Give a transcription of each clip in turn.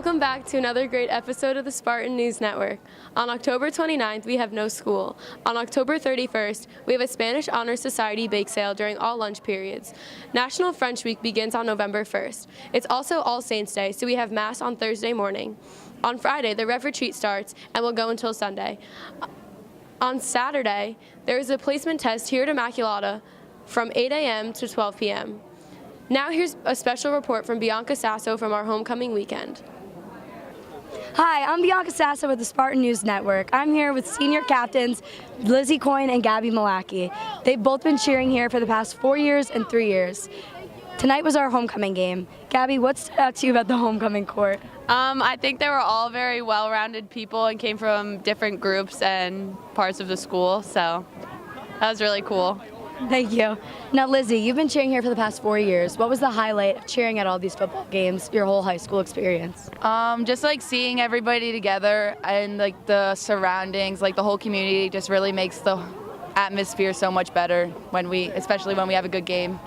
Welcome back to another great episode of the Spartan News Network. On October 29th, we have no school. On October 31st, we have a Spanish Honor Society bake sale during all lunch periods. National French Week begins on November 1st. It's also All Saints Day, so we have Mass on Thursday morning. On Friday, the Rev Retreat starts and will go until Sunday. On Saturday, there is a placement test here at Immaculata from 8 a.m. to 12 p.m. Now here's a special report from Bianca Sasso from our homecoming weekend. Hi, I'm Bianca Sasso with the Spartan News Network. I'm here with senior captains Lizzie Coyne and Gabby Malaki. They've both been cheering here for the past 4 years and 3 years. Tonight was our homecoming game. Gabby, what stood out to you about the homecoming court? I think they were all very well-rounded people and came from different groups and parts of the school, so that was really cool. Thank you. Now, Lizzie, you've been cheering here for the past 4 years. What was the highlight of cheering at all these football games, your whole high school experience? Just like seeing everybody together and like the surroundings, like the whole community just really makes the atmosphere so much better especially when we have a good game.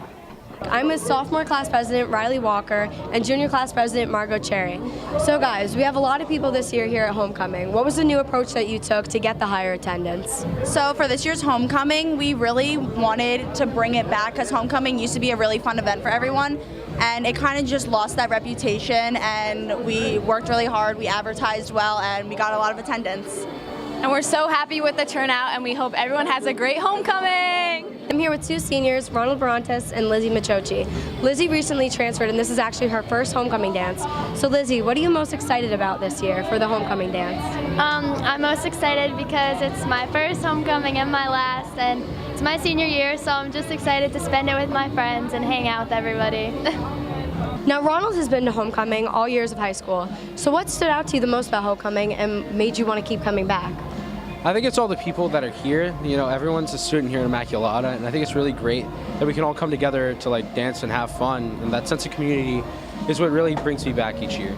I'm with sophomore class president Riley Walker and junior class president Margot Cherry. So guys, we have a lot of people this year here at homecoming. What was the new approach that you took to get the higher attendance? So for this year's homecoming, we really wanted to bring it back because homecoming used to be a really fun event for everyone, and it kind of just lost that reputation, and we worked really hard, we advertised well, and we got a lot of attendance. And we're so happy with the turnout, and we hope everyone has a great homecoming! I'm here with two seniors, Ronald Barantes and Lizzie Machochi. Lizzie recently transferred, and this is actually her first homecoming dance. So Lizzie, what are you most excited about this year for the homecoming dance? I'm most excited because it's my first homecoming and my last, and it's my senior year, so I'm just excited to spend it with my friends and hang out with everybody. Now, Ronald has been to homecoming all years of high school. So what stood out to you the most about homecoming and made you want to keep coming back? I think it's all the people that are here. You know, everyone's a student here at Immaculata, and I think it's really great that we can all come together to like dance and have fun, and that sense of community is what really brings me back each year.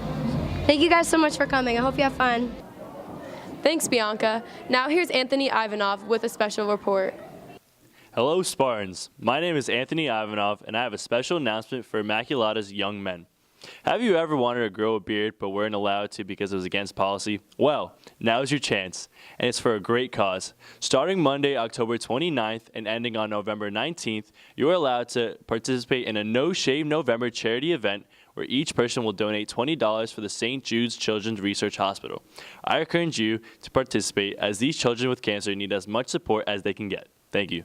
Thank you guys so much for coming. I hope you have fun. Thanks, Bianca. Now here's Anthony Ivanov with a special report. Hello, Spartans. My name is Anthony Ivanov, and I have a special announcement for Immaculata's young men. Have you ever wanted to grow a beard but weren't allowed to because it was against policy? Well, now's your chance, and it's for a great cause. Starting Monday, October 29th and ending on November 19th, you are allowed to participate in a No Shave November charity event where each person will donate $20 for the St. Jude's Children's Research Hospital. I encourage you to participate as these children with cancer need as much support as they can get. Thank you.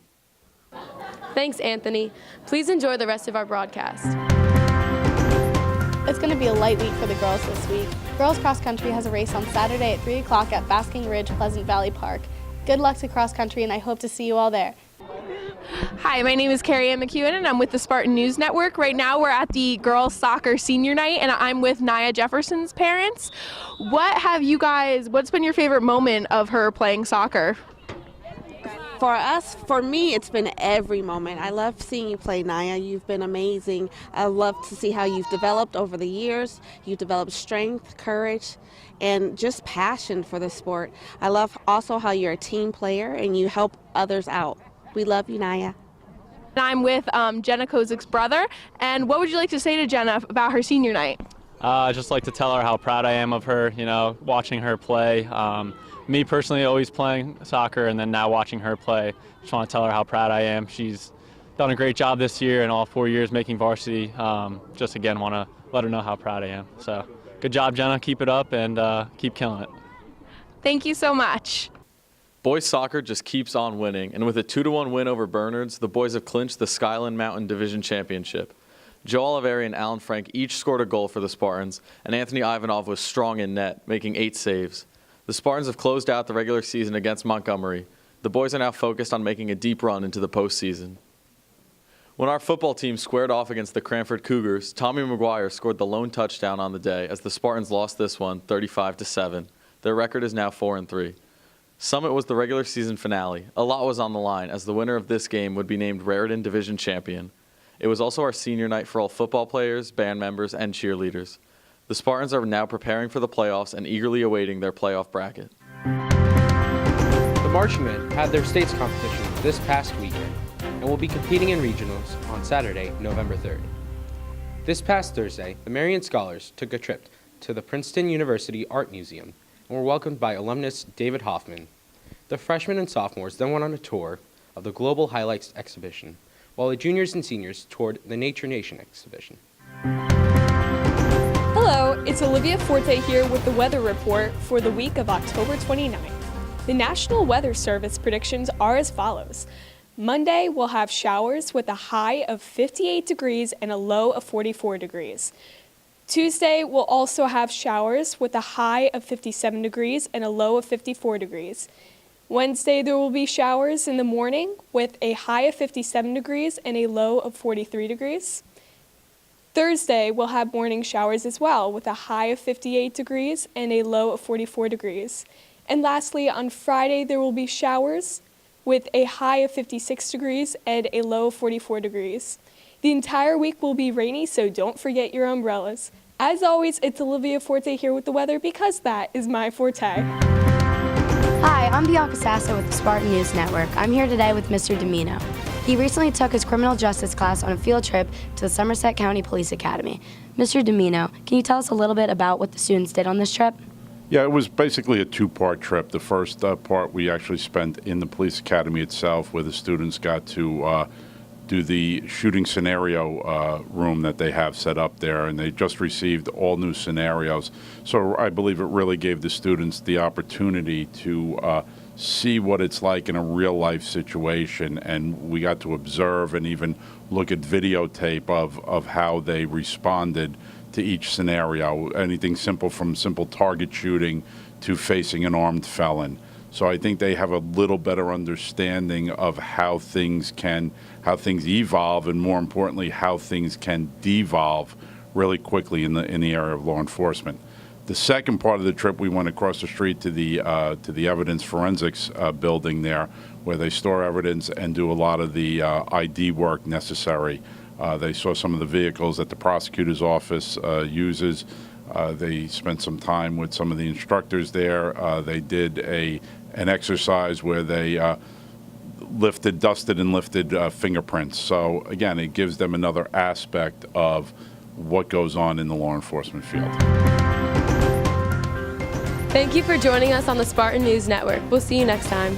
Thanks, Anthony. Please enjoy the rest of our broadcast. It's going to be a light week for the girls this week. Girls Cross Country has a race on Saturday at 3 o'clock at Basking Ridge Pleasant Valley Park. Good luck to cross country, and I hope to see you all there. Hi, my name is Carrie Ann McEwen, and I'm with the Spartan News Network. Right now we're at the girls soccer senior night, and I'm with Nia Jefferson's parents. What's been your favorite moment of her playing soccer? For me, it's been every moment. I love seeing you play, Nia. You've been amazing. I love to see how you've developed over the years. You've developed strength, courage, and just passion for the sport. I love also how you're a team player and you help others out. We love you, Nia. I'm with Jenna Kozik's brother, and what would you like to say to Jenna about her senior night? I'd just like to tell her how proud I am of her, watching her play. Me personally, always playing soccer, and then now watching her play. Just want to tell her how proud I am. She's done a great job this year and all 4 years making varsity. Just again, want to let her know how proud I am. So good job, Jenna. Keep it up and keep killing it. Thank you so much. Boys soccer just keeps on winning, and with a 2-1 win over Bernards, the boys have clinched the Skyland Mountain Division Championship. Joe Oliveri and Alan Frank each scored a goal for the Spartans, and Anthony Ivanov was strong in net, making 8 saves. The Spartans have closed out the regular season against Montgomery. The boys are now focused on making a deep run into the postseason. When our football team squared off against the Cranford Cougars, Tommy McGuire scored the lone touchdown on the day as the Spartans lost this one 35-7. Their record is now 4-3. Summit was the regular season finale. A lot was on the line as the winner of this game would be named Raritan Division Champion. It was also our senior night for all football players, band members, and cheerleaders. The Spartans are now preparing for the playoffs and eagerly awaiting their playoff bracket. The Marching Men had their states competition this past weekend and will be competing in regionals on Saturday, November 3rd. This past Thursday, the Marion Scholars took a trip to the Princeton University Art Museum and were welcomed by alumnus David Hoffman. The freshmen and sophomores then went on a tour of the Global Highlights exhibition, while the juniors and seniors toured the Nature Nation exhibition. Hello, it's Olivia Forte here with the weather report for the week of October 29th. The National Weather Service predictions are as follows. Monday, we'll have showers with a high of 58 degrees and a low of 44 degrees. Tuesday, we'll also have showers with a high of 57 degrees and a low of 54 degrees. Wednesday, there will be showers in the morning with a high of 57 degrees and a low of 43 degrees. Thursday, we'll have morning showers as well with a high of 58 degrees and a low of 44 degrees. And lastly, on Friday, there will be showers with a high of 56 degrees and a low of 44 degrees. The entire week will be rainy, so don't forget your umbrellas. As always, it's Olivia Forte here with the weather because that is my forte. Hi, I'm Bianca Sasso with the Spartan News Network. I'm here today with Mr. Domino. He recently took his criminal justice class on a field trip to the Somerset County Police Academy. Mr. Domino, can you tell us a little bit about what the students did on this trip? Yeah, it was basically a two-part trip. The first part we actually spent in the police academy itself, where the students got to do the shooting scenario room that they have set up there, and they just received all new scenarios. So I believe it really gave the students the opportunity to see what it's like in a real-life situation, and we got to observe and even look at videotape of how they responded to each scenario, anything simple from simple target shooting to facing an armed felon. So I think they have a little better understanding of how things evolve, and more importantly, how things can devolve really quickly in the area of law enforcement. The second part of the trip, we went across the street to the evidence forensics building there, where they store evidence and do a lot of the ID work necessary. They saw some of the vehicles that the prosecutor's office uses. They spent some time with some of the instructors there. They did an exercise where they dusted and lifted fingerprints. So again, it gives them another aspect of what goes on in the law enforcement field. Thank you for joining us on the Spartan News Network. We'll see you next time.